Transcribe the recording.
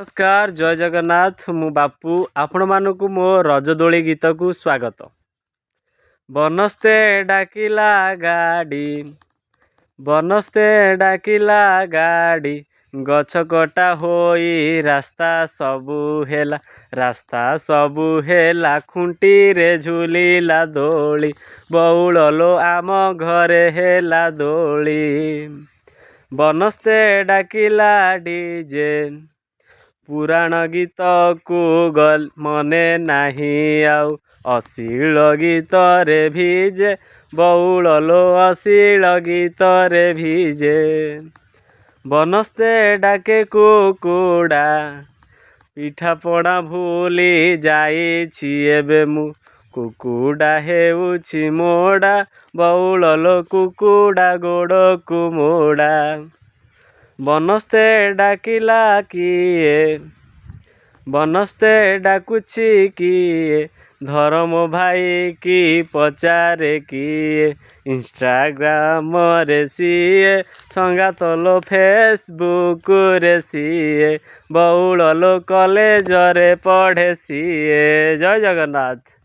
नमस्कार जय जगन्नाथ मु बापू आपण मानक मो रजदोली गीत को स्वागत। बनस्ते डाकिला गाड़ी बनस्ते डाकिला गाड़ी गछ कटा होई रास्ता सबु हेला खुंटी रे झुलिला दोली बउलो आम घरे हेला दोली। बनस्ते डाकिला डीजे पुराण गीत को गल मने नहीं आउ अश्लील गीत रे भिजे बउलो अश्लील गीत रे भिजे। बनस्ते डाके कुकुड़ा पिठा पड़ा भूली जाइछि एबे मु कुकुड़ा हेउछि मोड़ा बउलो कुकुड़ा गोड़ को मोड़ा। बनस्ते डाकिला किए बनस्ते डाकुछि किए धर्म भाई की पचारे किए इंस्टाग्राम रे सीए संगातलो फेसबुक रे सीए बउलो कॉलेज रे पढ़े सीए। जय जगन्नाथ।